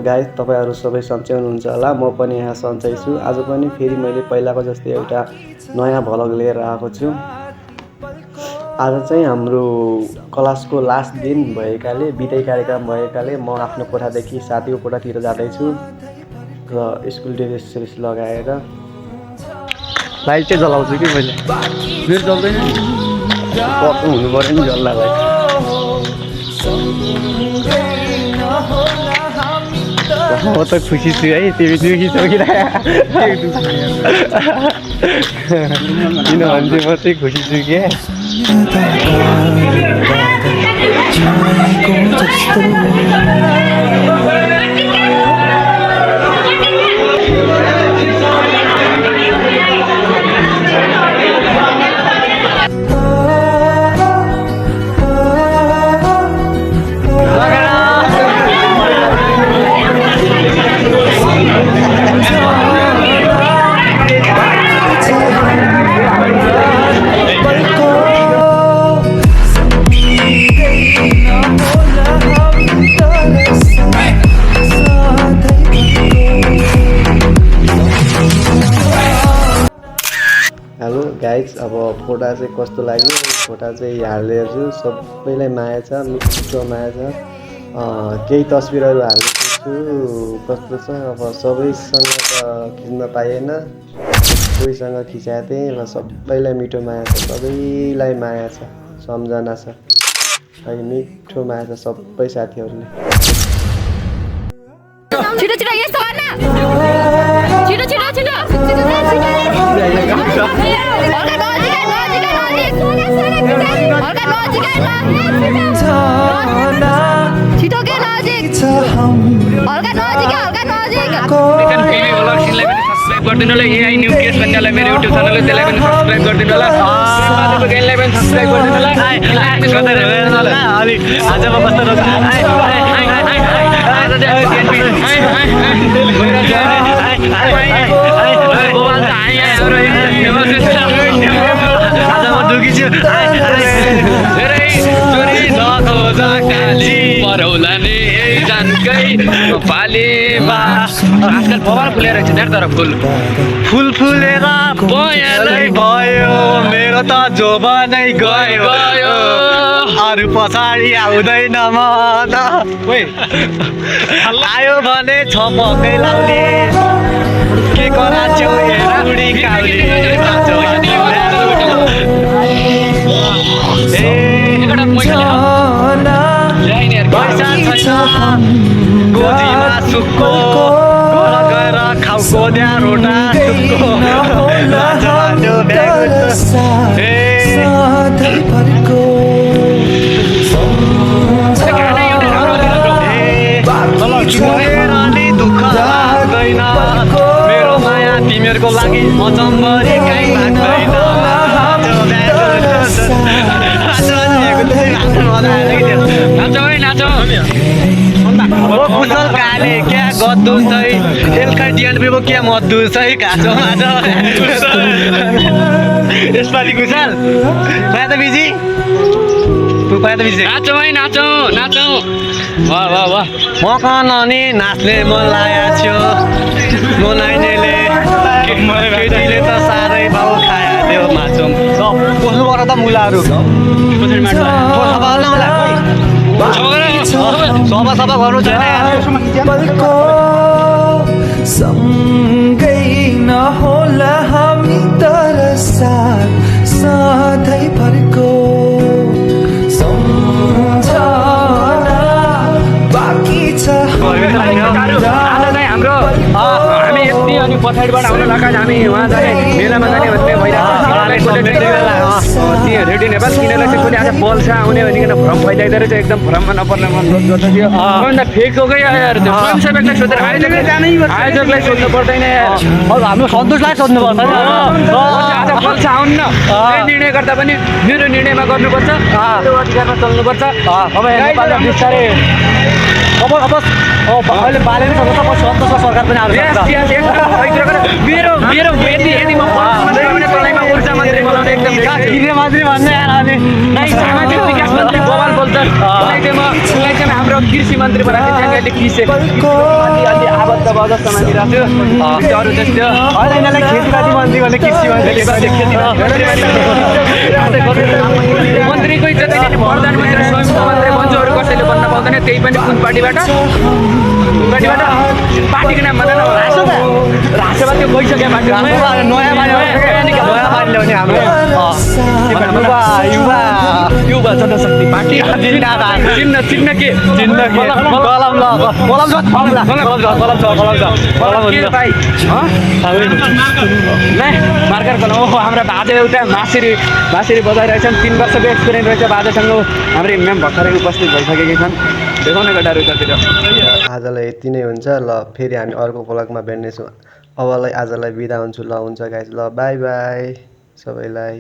Guys, तपाईहरु सबै सन्चै हुनुहुन्छ होला। म पनि यहाँ सन्चै छु। आज पनि फेरि मैले पहिलाको जस्तै एउटा नयाँ भ्लग लिएर आएको छु। आज चाहिँ हाम्रो क्लासको लास्ट दिन भएकाले बिदाई कार्यक्रम भएकाले म आफ्नो कोठादेखि साथीको कोठातिर जाँदै छु र स्कुल ड्रेस लगाएर लाइट चाहिँ जलाउँछु कि मैले। मेरो जल्दैन पक्क हुनु पर्यो नि जल्लालाई। म त खुसी छु है, तिमी दुखी छौ कि किनभने म चाहिँ खुसी छु क्या। हेलो गाइज, अब फोटा चाहिँ कस्तो लाग्यो? फोटा चाहिँ हालेछु, सबैलाई माया छ, मिठो माया छ। केही तस्बिरहरू हालेको छु, कस्तो छ अब सबैसँग त खिच्न पाएन, कोहीसँग खिचाएको थिएँ र सबैलाई मिठो माया छ, सबैलाई माया छ, सम्झना छ, अनि मिठो माया छ सबै साथीहरूले। छिटो छिटो यस्तो गर्न छिटो छिटो छिटो छिटो के नजिक हल्का नजिक हल्का नजिक सब्सक्राइब गरिदिनु होला। एआई न्यू केस भन्नेलाई मेरो युट्युब च्यानल हो, त्यसलाई पनि सब्सक्राइब गरिदिनु होला। साथीको गेनलाई पनि सब्सक्राइब गरिदिनु होला। अलि आज म कस्तो रोक्छु आज म दुखी छु। धेरै चोरी नखोजा काली परौला नि जानकै पालेमा। आजकल बबाल फुलेर छ नि तर फुल फुलेर पयालै भयो, मेरो त जोबनै गयो अरू पछाडि आउँदैन मन। आयो भने छपकै लाउने के कराच्यौ बुढी काउली पैसा छैन गोजीमा सुक्को गएर खाउ कोद्या रोटा सुक्को दुःख लाग्दैन मेरो माया तिमीहरूको लागि अचम्बरी काहीँ लाग्दैन। कुशल काले क्या गद्दु चाहिँ एलखा डिएनपीको क्या मद्दु चाहिँ घाँचो यसपालि कुशल पाए त बिजी पाए त बिजी नाचौ है नाचौ नाचौ। वाह वाह वाह, म कहाँ नि नाच्ने मन लागेको थियो। म नाइनेले केटीले त साह्रै भाउ खायो त्यो माछौँ कसो गर त मुलाहरू सभा सभा गर्नु छैन। सँगै नहोला हामी तर साथ सधैँभरको सम्झना बाँकी छ। हाम्रो हामी यति अनि पछाडिबाट आउन लगा हामी उहाँ जाने मेलामा जाने भन्ने भइरहेको रेडियो नेपाल किनेर चाहिँ पनि आज बल्छ आउने भनिकन भ्रम फैलाइदो रहेछ। एकदम भ्रममा नपर्ने अनुरोध गर्छ थियो। फेक हो क्या यार, स्वयंसेवकलाई सोधेर आयोजकलाई सोध्नु पर्दैन यार, हाम्रो सन्तोषलाई सोध्नु पर्छ। आज बल्छ आउनु न, निर्णय गर्दा पनि मेरो निर्णयमा गर्नुपर्छ, अधिकारमा चल्नुपर्छ। अब नेपालमा बिस्तारै अब अहिले बालेन सरकार पनि आउँछ। मेरो मेरो यदि म तलैमा ऊर्जामा धेरै बनाउने एकदम गृहमन्त्री भन्ने यार अनि नै सामाजिक विकास मन्त्री बवाल बोल्छ उसलाई चाहिँ हाम्रो कृषि मन्त्री बनाएको थियो अहिले कृषि अलि आबद्ध भयो जस्तो मानिरहेको थियो अरू जस्तो होइन यिनीहरूलाई खेतीपाती मन्त्री भन्ने कृषि मन्त्री मन्त्रीको इज्जत प्रधानमन्त्री स्वयं मन्त्री बन्छु अरू कसैले बन्न पाउँदैन त्यही पनि कुन पार्टीबाट पार्टीको नाम भन राष्ट्रवाद त्यो गइसक्यो पार्टी नयाँ पार्टी ल्याउने हाम्रो युवा जनशक्ति पार्टी चिन्ह के मार्कर कलम हाम्रा बाजे एउटा मासिरी बजाइरहेछन् 3 वर्षको एक्सपिरियन्स रहेछ बाजेसँग हाम्रो म्याम भर्खरै उपस्थित भइसकेकी छन् देखाउने गड्डा उतातिर आजलाई यति नै हुन्छ ल फेरि हामी अर्को भ्लगमा भेट्नेछौँ अबलाई आजलाई बिदा हुन्छु ल हुन्छ गाइस ल बाई बाई सबैलाई